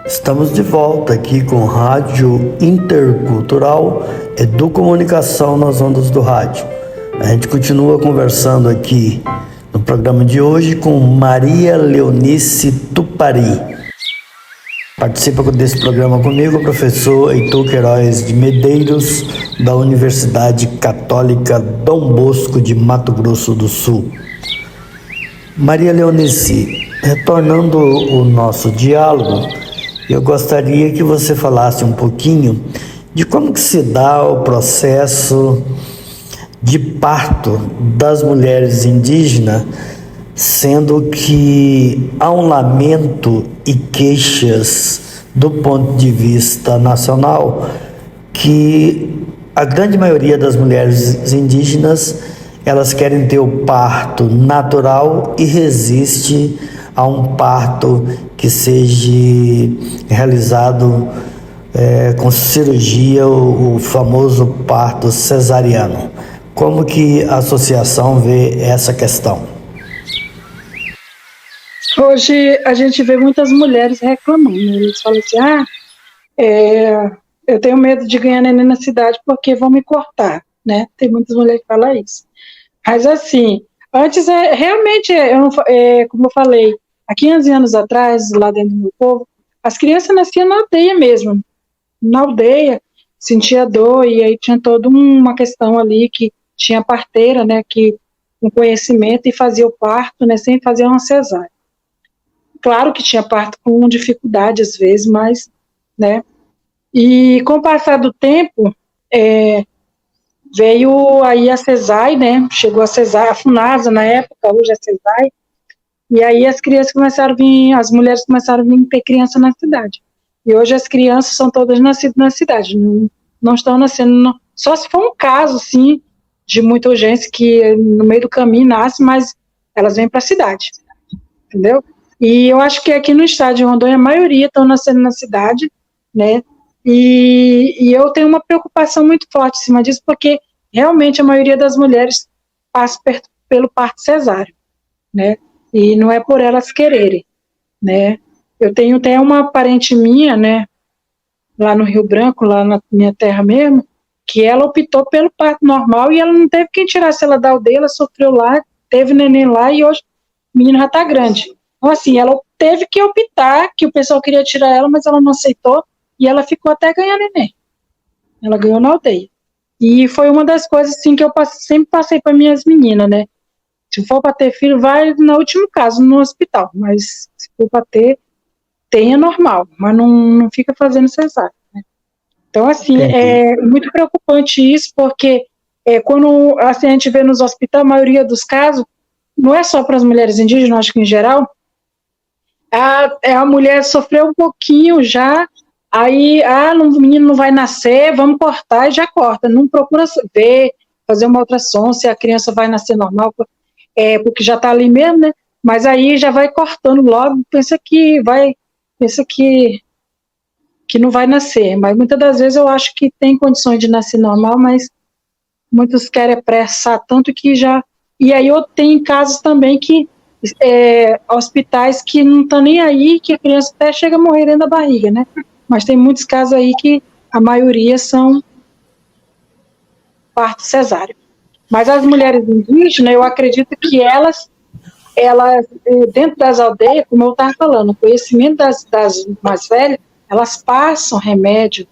Estamos de volta aqui com Rádio Intercultural, Educomunicação nas ondas do rádio. A gente continua conversando aqui no programa de hoje com Maria Leonice Tupari. Participa desse programa comigo o professor Heitor Queiroz de Medeiros, da Universidade Católica Dom Bosco de Mato Grosso do Sul. Maria Leonice, retornando o nosso diálogo, eu gostaria que você falasse um pouquinho de como que se dá o processo de parto das mulheres indígenas, sendo que há um lamento e queixas do ponto de vista nacional que a grande maioria das mulheres indígenas, elas querem ter o parto natural e resiste a um parto que seja realizado com cirurgia, o famoso parto cesariano. Como que a associação vê essa questão? Hoje a gente vê muitas mulheres reclamando. Eles falam assim, eu tenho medo de ganhar neném na cidade porque vão me cortar, né? Tem muitas mulheres que falam isso. Mas assim, antes realmente, como eu falei, há 15 anos atrás, lá dentro do meu povo, as crianças nasciam na aldeia mesmo. Na aldeia, sentia dor, e aí tinha toda uma questão ali que tinha parteira, né, que com conhecimento e fazia o parto, né, sem fazer uma cesárea. Claro que tinha parto com dificuldade às vezes, mas, né, e com o passar do tempo, veio aí a CESAI, né, chegou a CESAI, a FUNASA na época, hoje é CESAI, e aí as crianças começaram a vir, as mulheres começaram a vir ter criança na cidade. E hoje as crianças são todas nascidas na cidade, não estão nascendo, só se for um caso, sim, de muita urgência, que no meio do caminho nasce, mas elas vêm para a cidade, entendeu? E eu acho que aqui no estado de Rondônia, a maioria estão nascendo na cidade, né? E eu tenho uma preocupação muito forte em cima disso, porque realmente a maioria das mulheres passa pelo parto cesáreo, né? E não é por elas quererem, né? Eu tenho até uma parente minha, né, lá no Rio Branco, lá na minha terra mesmo, que ela optou pelo parto normal e ela não teve quem tirasse ela da aldeia, ela sofreu lá, teve neném lá e hoje o menino já está grande. Então, assim, ela teve que optar, que o pessoal queria tirar ela, mas ela não aceitou, e ela ficou até ganhar neném. Ela ganhou na aldeia. E foi uma das coisas, assim, que eu sempre passei para minhas meninas, né? Se for para ter filho, vai, no último caso, no hospital, mas se for para ter, tenha normal, mas não fica fazendo cesárea, né? Então, assim, é muito preocupante isso, porque quando assim, a gente vê nos hospitais, a maioria dos casos, não é só para as mulheres indígenas, acho que em geral, a mulher sofreu um pouquinho já, aí, o menino não vai nascer, vamos cortar, e já corta, não procura ver, fazer uma ultrassom, se a criança vai nascer normal, porque já está ali mesmo, né, mas aí já vai cortando logo, pensa que não vai nascer, mas muitas das vezes eu acho que tem condições de nascer normal, mas muitos querem apressar tanto que já... E aí eu tenho casos também que hospitais que não estão nem aí, que a criança até chega a morrer dentro da barriga, né? Mas tem muitos casos aí que a maioria são parto cesáreo. Mas as mulheres indígenas, eu acredito que elas dentro das aldeias, como eu estava falando, o conhecimento das mais velhas, elas passam remédio,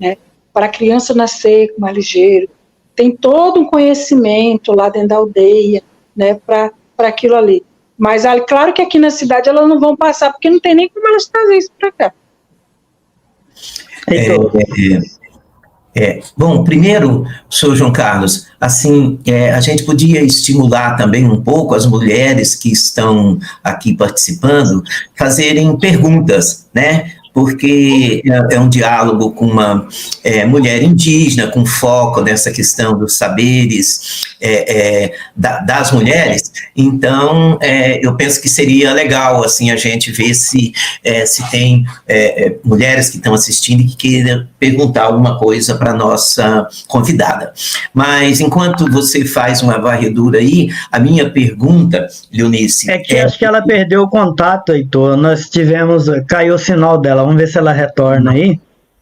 né, para a criança nascer mais ligeiro. Tem todo um conhecimento lá dentro da aldeia, né, para aquilo ali. Mas, claro que aqui na cidade elas não vão passar, porque não tem nem como elas trazerem isso para cá. Bom, primeiro, senhor João Carlos, assim, a gente podia estimular também um pouco as mulheres que estão aqui participando, fazerem perguntas, né? Porque é um diálogo com uma mulher indígena, com foco nessa questão dos saberes das mulheres. Então, eu penso que seria legal, assim, a gente ver se tem mulheres que estão assistindo e que queiram perguntar alguma coisa para a nossa convidada. Mas, enquanto você faz uma varredura aí, a minha pergunta, Leonice... acho que ela perdeu o contato, Heitor. Caiu o sinal dela. ela, vamos ver se ela retorna aí.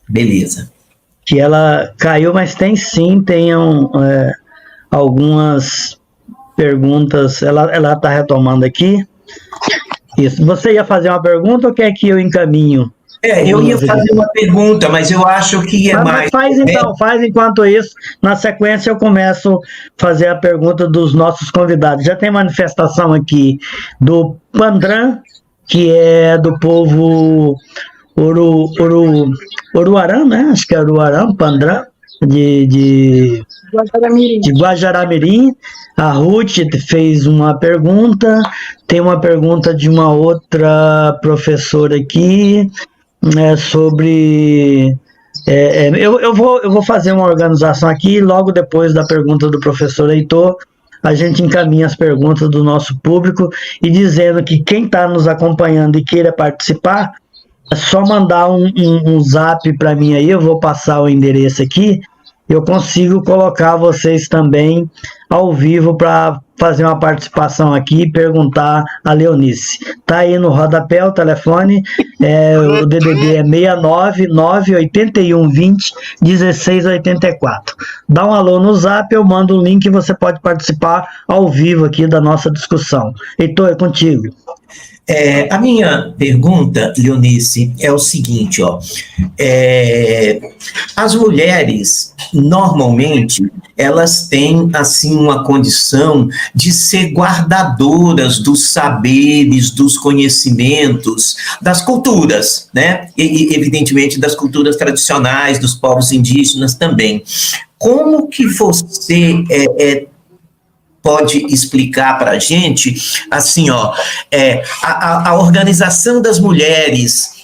Beleza. Que ela caiu, mas tem sim, algumas perguntas, ela está retomando aqui. Isso, você ia fazer uma pergunta ou quer que eu encaminho? Eu ia fazer uma pergunta, mas eu acho que é mais... Faz então, faz enquanto isso, na sequência eu começo a fazer a pergunta dos nossos convidados. Já tem manifestação aqui do Pandran, que é do povo Uruarã, né? Acho que é Uruarã, Pandran, de Guajará-Mirim. A Ruth fez uma pergunta, tem uma pergunta de uma outra professora aqui, sobre... eu vou fazer uma organização aqui, logo depois da pergunta do professor Heitor, a gente encaminha as perguntas do nosso público, e dizendo que quem está nos acompanhando e queira participar, é só mandar um zap para mim aí, eu vou passar o endereço aqui, eu consigo colocar vocês também ao vivo para fazer uma participação aqui e perguntar a Leonice. Está aí no rodapé o telefone, o DDD é 699-8120-1684. Dá um alô no zap, eu mando o link e você pode participar ao vivo aqui da nossa discussão. Heitor, é contigo. A minha pergunta, Leonice, é o seguinte, as mulheres, normalmente, elas têm, assim, uma condição de ser guardadoras dos saberes, dos conhecimentos, das culturas, né? E, evidentemente, das culturas tradicionais, dos povos indígenas também. Como que você pode explicar para a gente, assim, a organização das mulheres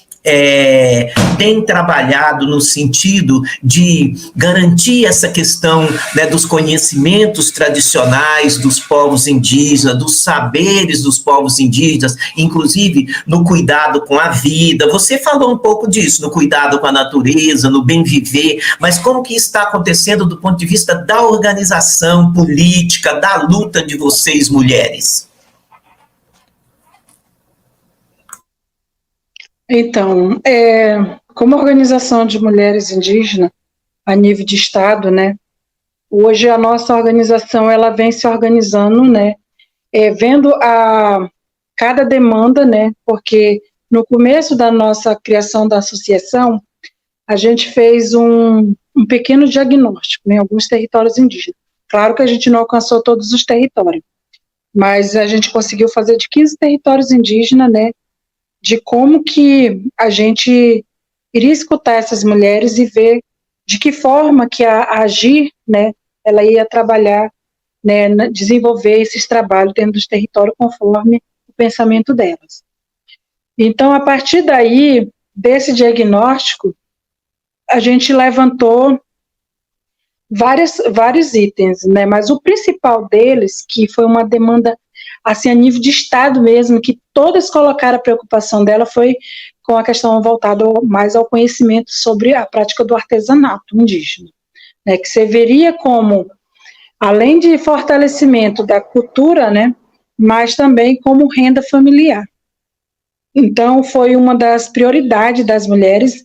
tem trabalhado no sentido de garantir essa questão, né, dos conhecimentos tradicionais dos povos indígenas, dos saberes dos povos indígenas, inclusive no cuidado com a vida. Você falou um pouco disso, no cuidado com a natureza, no bem viver, mas como que está acontecendo do ponto de vista da organização política, da luta de vocês, mulheres? Então, como organização de mulheres indígenas, a nível de Estado, né, hoje a nossa organização, ela vem se organizando, né, vendo cada demanda, né, porque no começo da nossa criação da associação, a gente fez um pequeno diagnóstico em alguns territórios indígenas. Claro que a gente não alcançou todos os territórios, mas a gente conseguiu fazer de 15 territórios indígenas, né, de como que a gente iria escutar essas mulheres e ver de que forma que a Agir, né, ela ia trabalhar, né, desenvolver esses trabalhos dentro dos territórios conforme o pensamento delas. Então, a partir daí, desse diagnóstico, a gente levantou vários itens, né, mas o principal deles, que foi uma demanda assim, a nível de Estado mesmo, que todas colocaram a preocupação dela, foi com a questão voltada mais ao conhecimento sobre a prática do artesanato indígena, né, que você veria como, além de fortalecimento da cultura, né, mas também como renda familiar. Então, foi uma das prioridades das mulheres.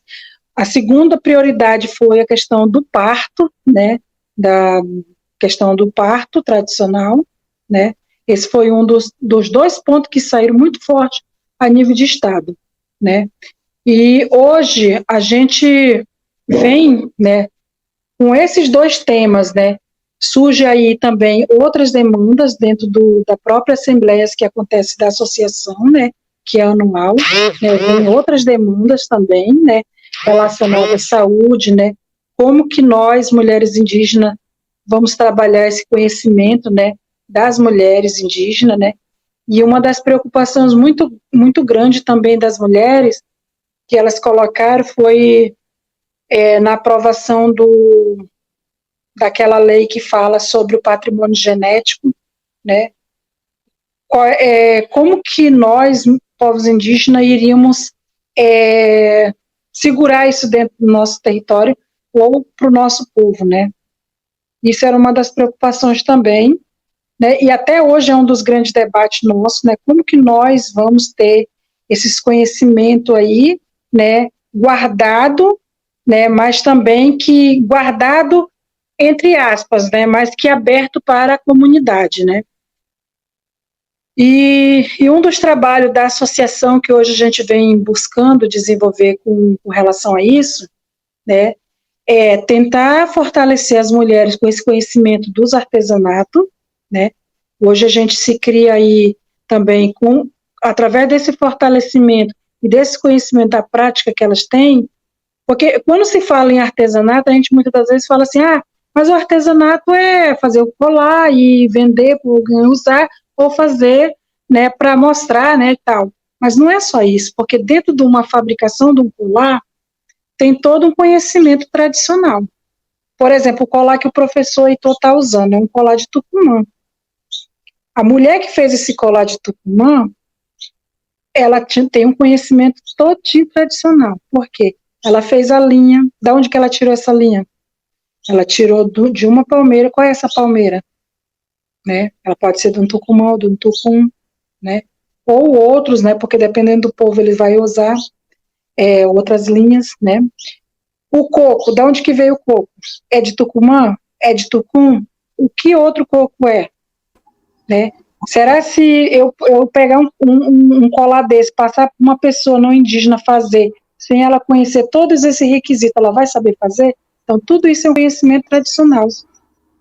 A segunda prioridade foi a questão do parto, né, da questão do parto tradicional, né. Esse foi um dos dois pontos que saíram muito forte a nível de Estado, né? E hoje a gente vem, né, com esses dois temas, né? Surge aí também outras demandas dentro da própria assembleia que acontece da associação, né? Que é anual, né? Tem outras demandas também, né? Relacionadas à saúde, né? Como que nós, mulheres indígenas, vamos trabalhar esse conhecimento, né? Das mulheres indígenas, né? E uma das preocupações muito, muito grande também das mulheres que elas colocaram foi na aprovação daquela lei que fala sobre o patrimônio genético, né? Como que nós, povos indígenas, iríamos segurar isso dentro do nosso território ou para o nosso povo, né? Isso era uma das preocupações também, né, e até hoje é um dos grandes debates nossos, né, como que nós vamos ter esses conhecimentos aí, né, guardado, né, mas também que guardado entre aspas, né, mas que aberto para a comunidade, né. E um dos trabalhos da associação que hoje a gente vem buscando desenvolver com relação a isso, né, é tentar fortalecer as mulheres com esse conhecimento dos artesanatos, né. Hoje a gente se cria aí também através desse fortalecimento e desse conhecimento da prática que elas têm, porque quando se fala em artesanato, a gente muitas das vezes fala assim, mas o artesanato é fazer o colar e vender para alguém usar, ou fazer, né, para mostrar, né, e tal. Mas não é só isso, porque dentro de uma fabricação de um colar, tem todo um conhecimento tradicional. Por exemplo, o colar que o professor Heitor está usando, é um colar de Tucumã. A mulher que fez esse colar de Tucumã, ela tem um conhecimento todinho tradicional. Por quê? Ela fez a linha. Da onde que ela tirou essa linha? Ela tirou de uma palmeira. Qual é essa palmeira? Né? Ela pode ser de um Tucumã ou de um Tucum, né? Ou outros, né? Porque dependendo do povo ele vai usar outras linhas, né? O coco, da onde que veio o coco? É de Tucumã? É de Tucum? O que outro coco é? Né? Será se eu pegar um colar desse, passar para uma pessoa não indígena fazer, sem ela conhecer todos esses requisitos, ela vai saber fazer? Então, tudo isso é um conhecimento tradicional,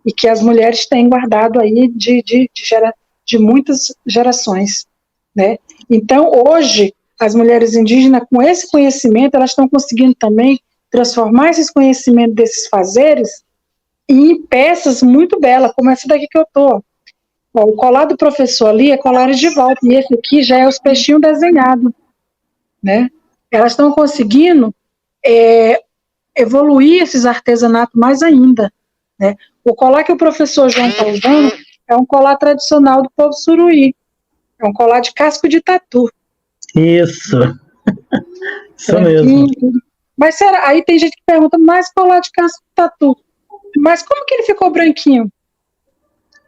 e que as mulheres têm guardado aí de muitas gerações, né? Então, hoje, as mulheres indígenas, com esse conhecimento, elas estão conseguindo também transformar esses conhecimentos desses fazeres em peças muito belas, como essa daqui que eu estou. O colar do professor ali é colar de volta, e esse aqui já é os peixinhos desenhados, né? Elas estão conseguindo evoluir esses artesanatos mais ainda, né? O colar que o professor João está usando é um colar tradicional do povo suruí, é um colar de casco de tatu. Isso mesmo. Mas será, aí tem gente que pergunta, mas colar de casco de tatu, mas como que ele ficou branquinho?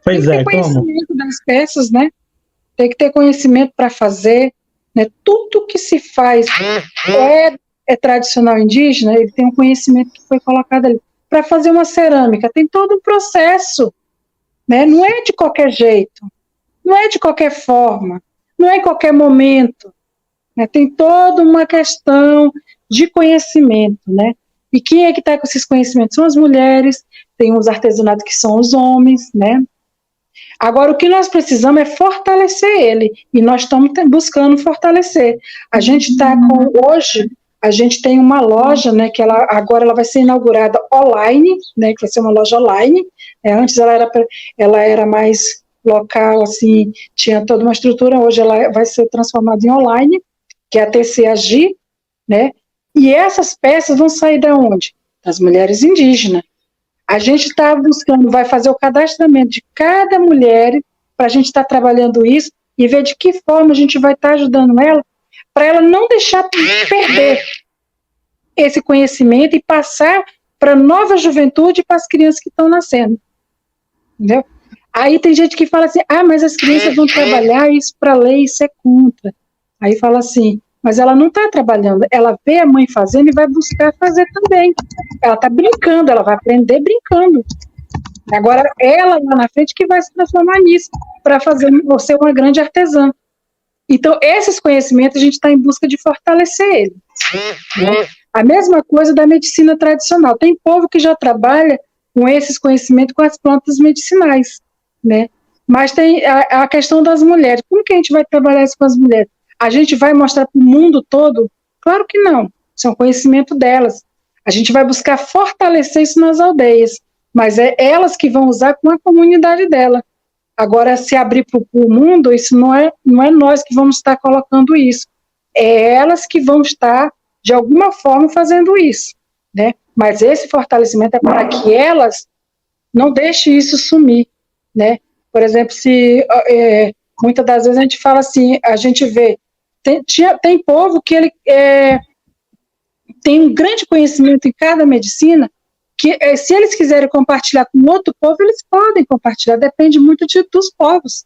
Pois tem que ter conhecimento das peças, né? Tem que ter conhecimento para fazer, né? Tudo que se faz é tradicional indígena, ele tem um conhecimento que foi colocado ali. Para fazer uma cerâmica, tem todo um processo, né? Não é de qualquer jeito, não é de qualquer forma, não é em qualquer momento, né? Tem toda uma questão de conhecimento, né? E quem é que está com esses conhecimentos? São as mulheres, tem os artesanatos que são os homens, né? Agora, o que nós precisamos é fortalecer ele, e nós estamos buscando fortalecer. A gente está hoje, a gente tem uma loja, né, que agora ela vai ser inaugurada online, né, que vai ser uma loja online. Antes ela era mais local, assim, tinha toda uma estrutura, hoje ela vai ser transformada em online, que é a TC Agi, né, e essas peças vão sair de onde? Das mulheres indígenas. A gente está buscando, vai fazer o cadastramento de cada mulher, para a gente estar trabalhando isso, e ver de que forma a gente vai estar ajudando ela, para ela não deixar perder esse conhecimento e passar para a nova juventude e para as crianças que estão nascendo. Entendeu? Aí tem gente que fala assim, mas as crianças vão trabalhar, isso para a lei, isso é contra. Aí fala assim, mas ela não está trabalhando, ela vê a mãe fazendo e vai buscar fazer também. Ela está brincando, ela vai aprender brincando. Agora, ela lá na frente que vai se transformar nisso, para ser uma grande artesã. Então, esses conhecimentos, a gente está em busca de fortalecer eles. Né? A mesma coisa da medicina tradicional. Tem povo que já trabalha com esses conhecimentos com as plantas medicinais, né? Mas tem a questão das mulheres. Como que a gente vai trabalhar isso com as mulheres? A gente vai mostrar para o mundo todo? Claro que não. Isso é um conhecimento delas. A gente vai buscar fortalecer isso nas aldeias, mas é elas que vão usar com a comunidade dela. Agora, se abrir para o mundo, isso não é nós que vamos estar colocando isso. É elas que vão estar, de alguma forma, fazendo isso, né? Mas esse fortalecimento é para que elas não deixem isso sumir, né? Por exemplo, muitas das vezes a gente fala assim, a gente vê, tem povo que ele tem um grande conhecimento em cada medicina, que se eles quiserem compartilhar com outro povo, eles podem compartilhar, depende muito dos povos,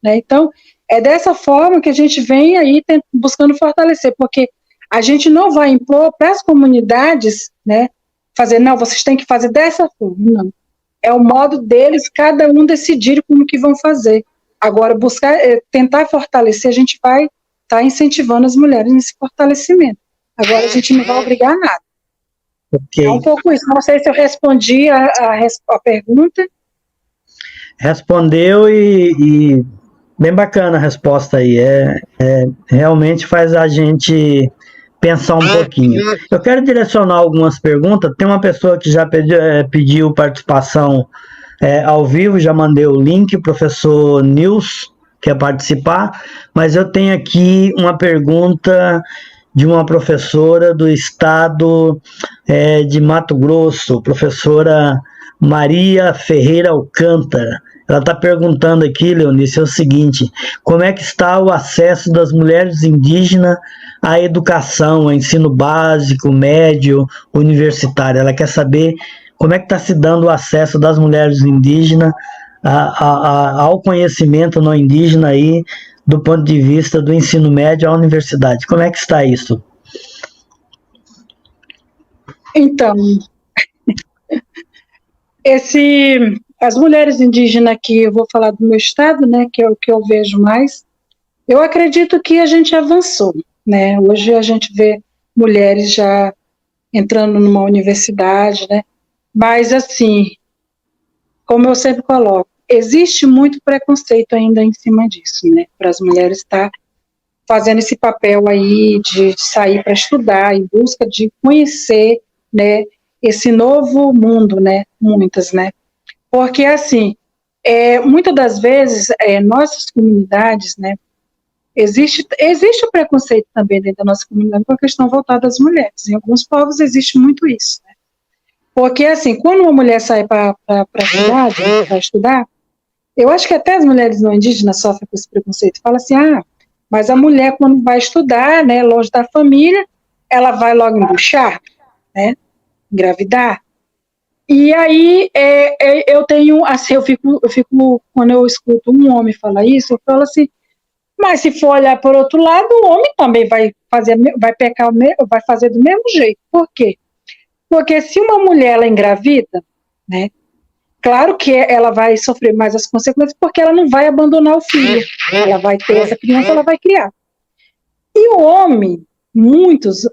né? Então, é dessa forma que a gente vem aí buscando fortalecer, porque A gente não vai impor para as comunidades, né, fazer, não, vocês têm que fazer dessa forma, não. É o modo deles, cada um decidir como que vão fazer. Agora, buscar, tentar fortalecer, a gente vai estar incentivando as mulheres nesse fortalecimento. Agora, a gente não vai obrigar a nada. Ok. É um pouco isso. Não sei se eu respondi a pergunta. Respondeu e bem bacana a resposta aí. Realmente faz a gente pensar um pouquinho. Eu quero direcionar algumas perguntas. Tem uma pessoa que já pediu participação ao vivo, já mandei o link, o professor Nils quer participar, mas eu tenho aqui uma pergunta de uma professora do estado de Mato Grosso, professora Maria Ferreira Alcântara. Ela está perguntando aqui, Leonice, é o seguinte: como é que está o acesso das mulheres indígenas à educação, ao ensino básico, médio, universitário? Ela quer saber como é que está se dando o acesso das mulheres indígenas ao conhecimento não indígena aí, do ponto de vista do ensino médio à universidade. Como é que está isso? Então, as mulheres indígenas aqui, eu vou falar do meu estado, né, que é o que eu vejo mais, eu acredito que a gente avançou, né, hoje a gente vê mulheres já entrando numa universidade, né, mas assim, como eu sempre coloco, existe muito preconceito ainda em cima disso, né, para as mulheres estar fazendo esse papel aí de sair para estudar, em busca de conhecer, né, esse novo mundo, né, muitas, né, porque assim, muitas das vezes, nossas comunidades, né, existe o preconceito também dentro da nossa comunidade com a questão voltada às mulheres, em alguns povos existe muito isso, né, porque assim, quando uma mulher sai para a cidade, para estudar, eu acho que até as mulheres não indígenas sofrem com esse preconceito, fala assim, mas a mulher quando vai estudar, né, longe da família, ela vai logo embuchar, né, engravidar. E aí eu tenho, assim, eu fico, quando eu escuto um homem falar isso, eu falo assim, mas se for olhar por outro lado, o homem também vai pecar, vai fazer do mesmo jeito. Por quê? Porque se uma mulher ela engravida, né, claro que ela vai sofrer mais as consequências, porque ela não vai abandonar o filho, ela vai ter essa criança, ela vai criar. E o homem, muitos,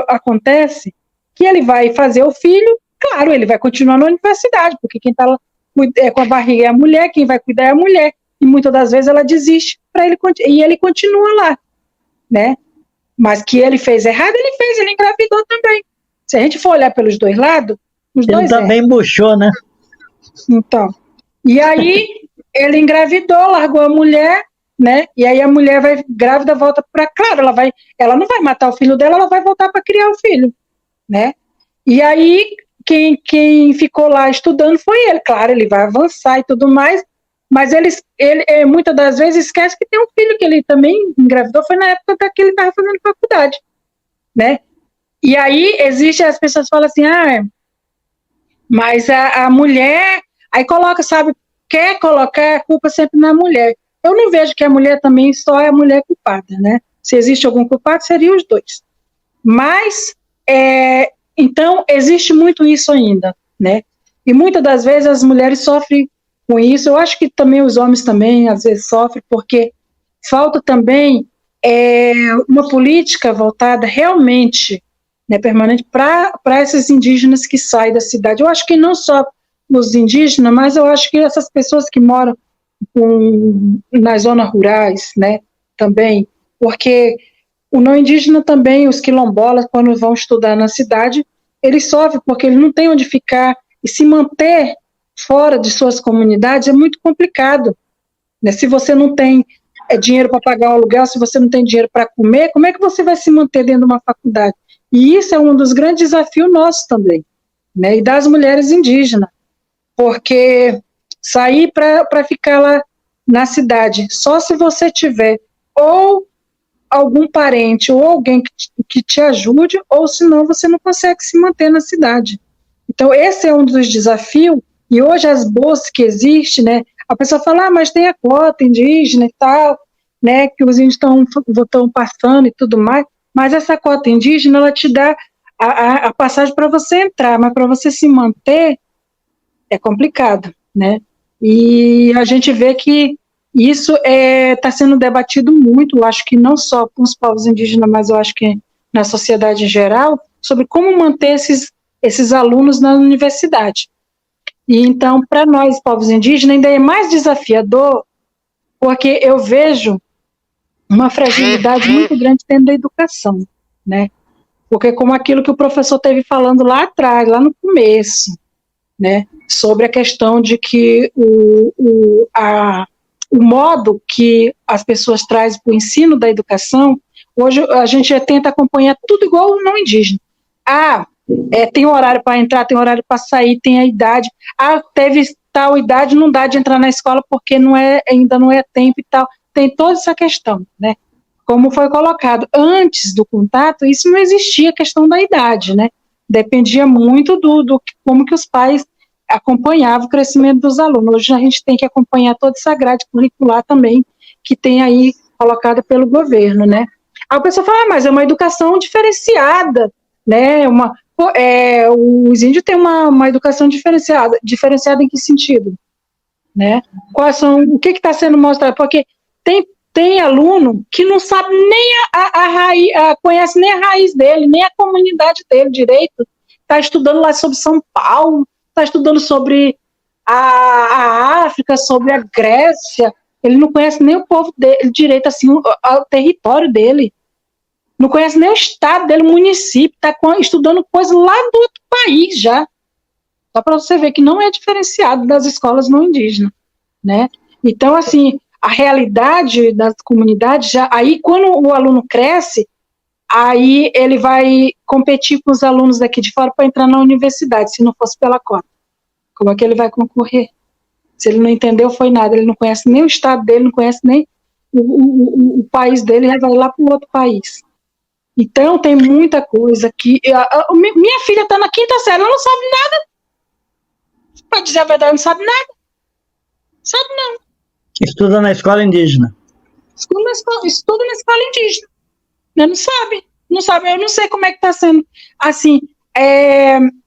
acontece que ele vai fazer o filho, claro, ele vai continuar na universidade, porque quem está com a barriga é a mulher, quem vai cuidar é a mulher, e muitas das vezes ela desiste, e ele continua lá, né? Mas que ele fez errado, ele engravidou também. Se a gente for olhar pelos dois lados, os ele dois também buchou, né? Então, e aí ele engravidou, largou a mulher, né? E aí a mulher vai grávida, volta para, claro, ela não vai matar o filho dela, ela vai voltar para criar o filho, né? E aí quem ficou lá estudando foi ele, claro, ele vai avançar e tudo mais, mas ele muitas das vezes esquece que tem um filho que ele também engravidou, foi na época que ele estava fazendo faculdade, né? E aí as pessoas falam assim, mas a mulher, aí coloca, sabe, quer colocar a culpa sempre na mulher. Eu não vejo que a mulher também só é a mulher culpada, né? Se existe algum culpado, seriam os dois. Mas, então, existe muito isso ainda, né? E muitas das vezes as mulheres sofrem com isso. Eu acho que também os homens também, às vezes, sofrem, porque falta também uma política voltada realmente, né, permanente para esses indígenas que saem da cidade. Eu acho que não só os indígenas, mas eu acho que essas pessoas que moram nas zonas rurais, né, também, porque o não indígena também, os quilombolas, quando vão estudar na cidade, eles sofrem porque eles não têm onde ficar, e se manter fora de suas comunidades é muito complicado, né? Se você não tem dinheiro para pagar um aluguel, se você não tem dinheiro para comer, como é que você vai se manter dentro de uma faculdade? E isso é um dos grandes desafios nossos também, né? E das mulheres indígenas, porque sair para ficar lá na cidade, só se você tiver ou algum parente ou alguém que te ajude, ou senão você não consegue se manter na cidade. Então esse é um dos desafios, e hoje as bolsas que existem, né, a pessoa fala, mas tem a cota indígena e tal, né, que os índios estão passando e tudo mais, Mas essa cota indígena, ela te dá a passagem para você entrar, mas para você se manter é complicado, né? E a gente vê que isso está sendo debatido muito, eu acho que não só com os povos indígenas, mas eu acho que na sociedade em geral, sobre como manter esses alunos na universidade. E então, para nós, povos indígenas, ainda é mais desafiador, porque eu vejo uma fragilidade muito grande dentro da educação, né? Porque como aquilo que o professor teve falando lá atrás, lá no começo, né? Sobre a questão de que o modo que as pessoas trazem para o ensino da educação, hoje a gente tenta acompanhar tudo igual o não indígena. Tem horário para entrar, tem horário para sair, tem a idade. Teve tal idade, não dá de entrar na escola porque ainda não é tempo e tal. Tem toda essa questão, né? Como foi colocado antes do contato, isso não existia a questão da idade, né? Dependia muito do como que os pais acompanhavam o crescimento dos alunos. Hoje a gente tem que acompanhar toda essa grade curricular também, que tem aí colocada pelo governo, né? Aí a pessoa fala, mas é uma educação diferenciada, né? Os índios têm uma educação diferenciada em que sentido? Né? O que está sendo mostrado? Porque tem aluno que não sabe nem a raiz, conhece nem a raiz dele, nem a comunidade dele direito, está estudando lá sobre São Paulo, está estudando sobre a África, sobre a Grécia, ele não conhece nem o povo dele direito, assim, o território dele, não conhece nem o estado dele, o município, está estudando coisa lá do outro país já. Só para você ver que não é diferenciado das escolas não indígenas, né? Então, assim, a realidade das comunidades, aí quando o aluno cresce, aí ele vai competir com os alunos daqui de fora para entrar na universidade, se não fosse pela cota. Como é que ele vai concorrer? Se ele não entendeu, foi nada, ele não conhece nem o estado dele, não conhece nem o país dele, ele vai lá para o outro país. Então, tem muita coisa que... minha filha está na 5ª série, ela não sabe nada. Para dizer a verdade, não sabe nada. Sabe não. Estuda na escola indígena. Estuda na escola indígena. Não sabe. Eu não sei como é que está sendo. Assim,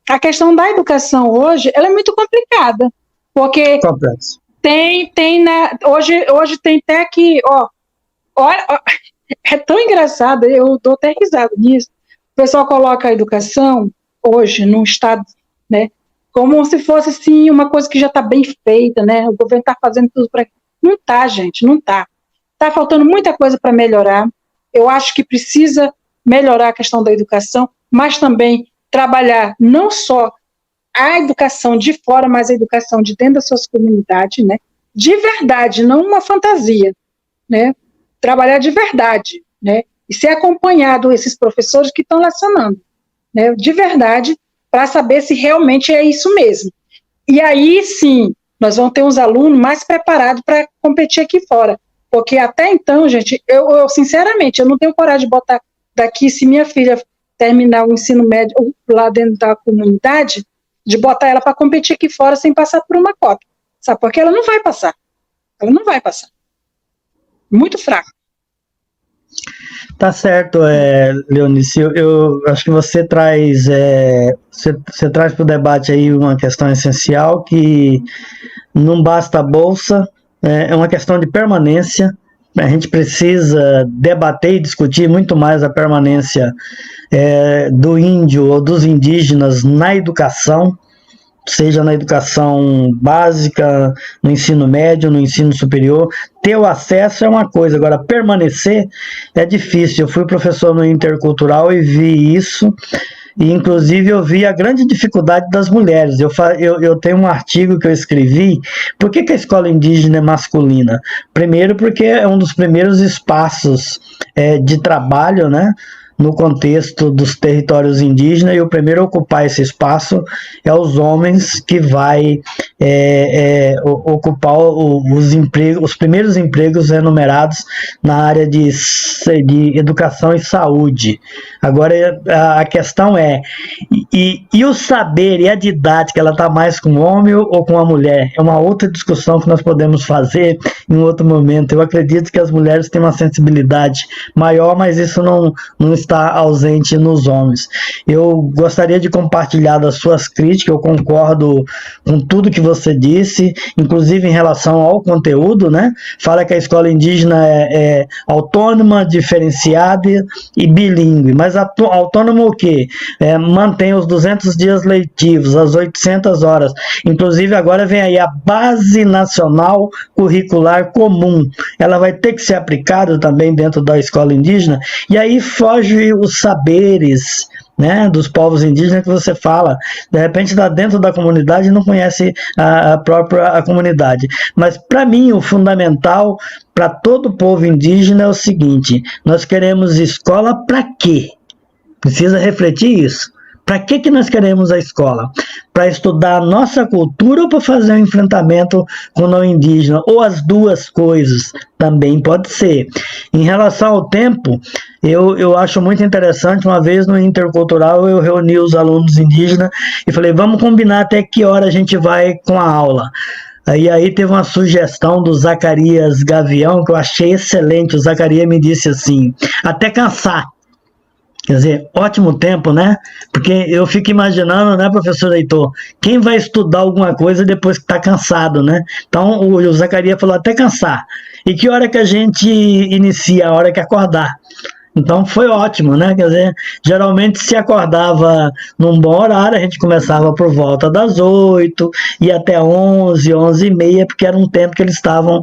a questão da educação hoje, ela é muito complicada. Porque hoje tem até que, olha, é tão engraçado, eu dou até risada nisso. O pessoal coloca a educação hoje num estado, né, como se fosse assim uma coisa que já está bem feita, né? O governo está fazendo tudo para... Não está, gente, não está. Está faltando muita coisa para melhorar. Eu acho que precisa melhorar a questão da educação, mas também trabalhar não só a educação de fora, mas a educação de dentro das suas comunidades, né? De verdade, não uma fantasia, né? Trabalhar de verdade, né? E ser acompanhado esses professores que estão lecionando, né? De verdade, para saber se realmente é isso mesmo. E aí, sim, nós vamos ter uns alunos mais preparados para competir aqui fora. Porque até então, gente, eu sinceramente, eu não tenho coragem de botar daqui, se minha filha terminar o ensino médio lá dentro da comunidade, de botar ela para competir aqui fora sem passar por uma cota. Sabe? Porque ela não vai passar. Ela não vai passar. Muito fraca. Tá certo, Leonice, eu acho que você traz para o debate aí uma questão essencial, que não basta a bolsa, é uma questão de permanência. A gente precisa debater e discutir muito mais a permanência do índio ou dos indígenas na educação, seja na educação básica, no ensino médio, no ensino superior. Ter o acesso é uma coisa, agora permanecer é difícil. Eu fui professor no intercultural e vi isso, e inclusive eu vi a grande dificuldade das mulheres. Eu tenho um artigo que eu escrevi, por que a escola indígena é masculina? Primeiro porque é um dos primeiros espaços de trabalho, né, no contexto dos territórios indígenas, e o primeiro a ocupar esse espaço é os homens, que vai ocupar os primeiros empregos remunerados na área de educação e saúde. Agora, a questão e o saber e a didática, ela está mais com o homem ou com a mulher? É uma outra discussão que nós podemos fazer em outro momento. Eu acredito que as mulheres têm uma sensibilidade maior, mas isso não está ausente nos homens. Eu gostaria de compartilhar das suas críticas, eu concordo com tudo que você disse, inclusive em relação ao conteúdo, né? Fala que a escola indígena é autônoma, diferenciada e bilíngue, mas autônoma o quê? Mantém os 200 dias letivos, as 800 horas, inclusive agora vem aí a Base Nacional Curricular Comum, ela vai ter que ser aplicada também dentro da escola indígena, e aí foge os saberes, né, dos povos indígenas que você fala, de repente está dentro da comunidade e não conhece a própria comunidade. Mas para mim o fundamental para todo povo indígena é o seguinte: nós queremos escola para quê? Precisa refletir isso. Para que nós queremos a escola? Para estudar a nossa cultura ou para fazer um enfrentamento com o não indígena? Ou as duas coisas? Também pode ser. Em relação ao tempo, eu acho muito interessante. Uma vez no Intercultural eu reuni os alunos indígenas e falei, vamos combinar até que hora a gente vai com a aula. Aí teve uma sugestão do Zacarias Gavião que eu achei excelente. O Zacarias me disse assim, até cansar. Quer dizer, ótimo tempo, né? Porque eu fico imaginando, né, professor Heitor, quem vai estudar alguma coisa depois que está cansado, né? Então, o Zacarias falou até cansar. E que hora que a gente inicia? A hora que acordar. Então, foi ótimo, né? Quer dizer, geralmente se acordava num bom horário, a gente começava por volta das 8 e até 11, 11h30, porque era um tempo que eles estavam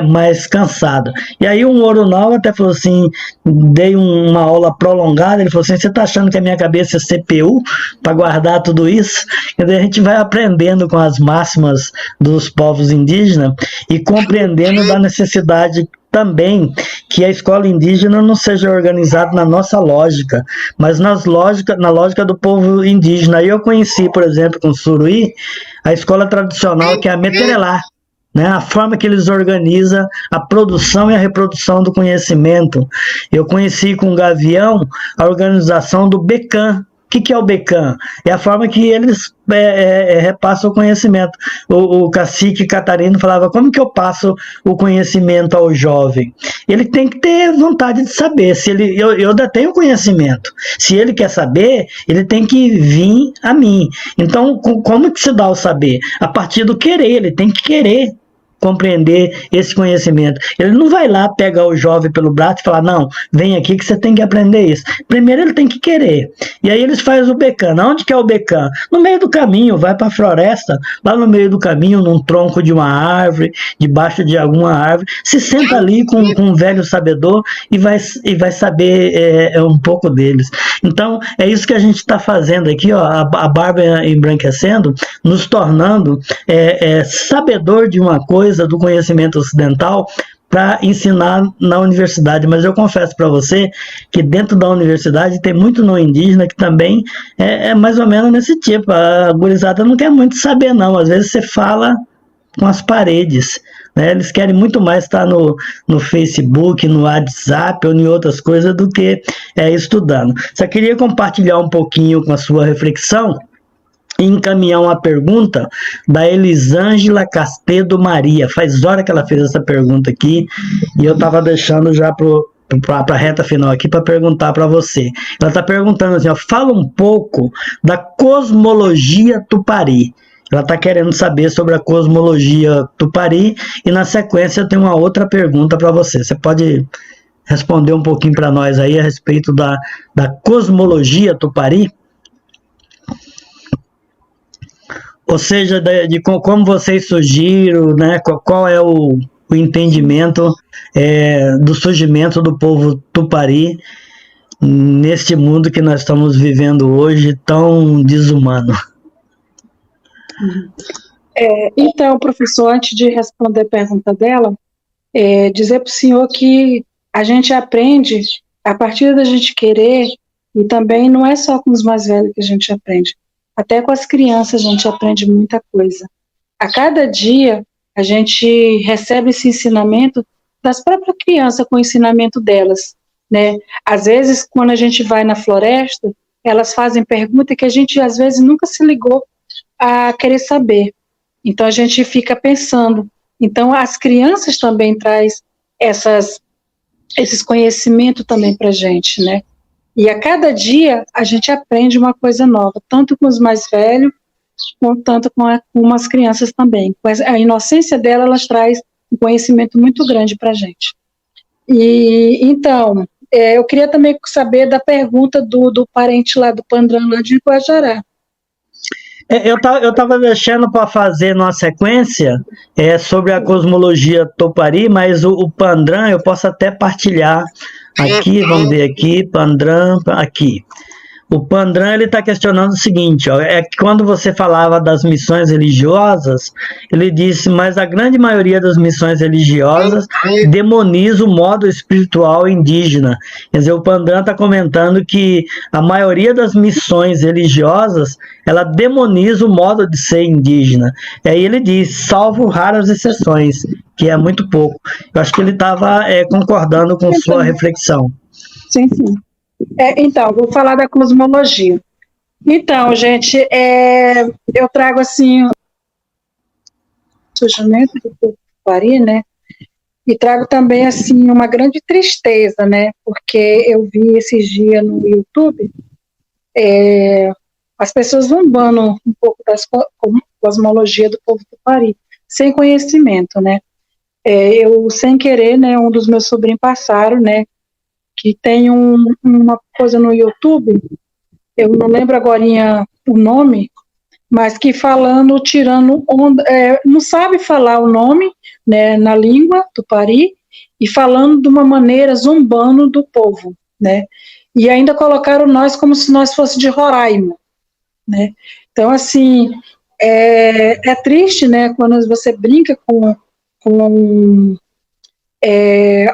mais cansados. E aí o Moronal até falou assim, dei uma aula prolongada, ele falou assim, você está achando que a minha cabeça é CPU para guardar tudo isso? Quer dizer, a gente vai aprendendo com as máximas dos povos indígenas e compreendendo da necessidade também que a escola indígena não seja organizada na nossa lógica, mas na lógica do povo indígena. Aí eu conheci, por exemplo, com o Suruí, a escola tradicional, que é a Meterelá, né? A forma que eles organizam a produção e a reprodução do conhecimento. Eu conheci com o Gavião a organização do BECAM. O que é o BECAM? É a forma que eles repassam o conhecimento. O cacique Catarino falava, como que eu passo o conhecimento ao jovem? Ele tem que ter vontade de saber. Eu ainda tenho conhecimento. Se ele quer saber, ele tem que vir a mim. Então, como que se dá o saber? A partir do querer, ele tem que querer compreender esse conhecimento. Ele não vai lá pegar o jovem pelo braço e falar, não, vem aqui que você tem que aprender isso. Primeiro ele tem que querer. E aí eles fazem o BECAM. Onde que é o BECAM? No meio do caminho, vai para a floresta, lá no meio do caminho, num tronco de uma árvore, debaixo de alguma árvore, se senta ali com um velho sabedor e vai saber um pouco deles. Então, é isso que a gente está fazendo aqui, ó, a barba embranquecendo, nos tornando sabedor de uma coisa, do conhecimento ocidental, para ensinar na universidade. Mas eu confesso para você que dentro da universidade tem muito não indígena que também é mais ou menos nesse tipo. A gurizada não quer muito saber, não. Às vezes você fala com as paredes, né? Eles querem muito mais estar no Facebook, no WhatsApp ou em outras coisas do que estudando. Só queria compartilhar um pouquinho com a sua reflexão e encaminhar uma pergunta da Elisângela Castedo Maria. Faz hora que ela fez essa pergunta aqui e eu estava deixando já para a reta final aqui para perguntar para você. Ela está perguntando assim, ó, fala um pouco da cosmologia tupari. Ela está querendo saber sobre a cosmologia tupari e na sequência eu tenho uma outra pergunta para você. Você pode responder um pouquinho para nós aí a respeito da cosmologia tupari? Ou seja, de como vocês surgiram, né? Qual é o entendimento do surgimento do povo tupari neste mundo que nós estamos vivendo hoje tão desumano. Então, professor, antes de responder a pergunta dela, dizer para o senhor que a gente aprende a partir da gente querer, e também não é só com os mais velhos que a gente aprende. Até com as crianças a gente aprende muita coisa. A cada dia a gente recebe esse ensinamento das próprias crianças com o ensinamento delas, né? Às vezes, quando a gente vai na floresta, elas fazem perguntas que a gente às vezes nunca se ligou a querer saber. Então a gente fica pensando. Então as crianças também trazem esses conhecimentos também para a gente, né? E a cada dia a gente aprende uma coisa nova, tanto com os mais velhos, tanto com as crianças também. Mas a inocência dela, elas traz um conhecimento muito grande para a gente. E então, eu queria também saber da pergunta do parente lá do Pandran, lá de Guajará. Eu estava deixando para fazer numa sequência sobre a cosmologia Tupari, mas o Pandran eu posso até partilhar aqui, vamos ver aqui, Pandran, aqui. O Pandran ele está questionando o seguinte, ó, é que quando você falava das missões religiosas, ele disse, mas a grande maioria das missões religiosas demoniza o modo espiritual indígena. Quer dizer, o Pandran está comentando que a maioria das missões religiosas, ela demoniza o modo de ser indígena. E aí ele diz, salvo raras exceções, que é muito pouco. Eu acho que ele estava concordando com sua reflexão. Sim, sim. Então, vou falar da cosmologia. Então, gente, eu trago assim o surgimento do povo Tupari, né? E trago também assim uma grande tristeza, né? Porque eu vi esses dias no YouTube as pessoas zombando um pouco da cosmologia do povo Tupari, sem conhecimento, né? Eu sem querer, né? Um dos meus sobrinhos passaram, né? Que tem uma coisa no YouTube, eu não lembro agora o nome, mas que falando, tirando onda, não sabe falar o nome, né, na língua tupari, e falando de uma maneira zombando do povo, né, e ainda colocaram nós como se nós fosse de Roraima, né, então assim, é triste, né, quando você brinca com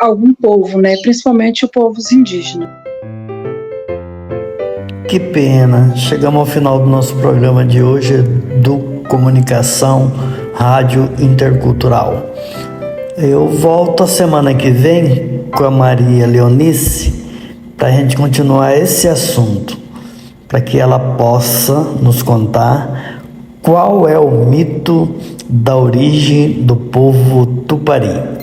algum povo, né? Principalmente o povo indígena. Que pena, chegamos ao final do nosso programa de hoje do Comunicação Rádio Intercultural. Eu volto a semana que vem com a Maria Leonice para a gente continuar esse assunto, para que ela possa nos contar qual é o mito da origem do povo Tupari.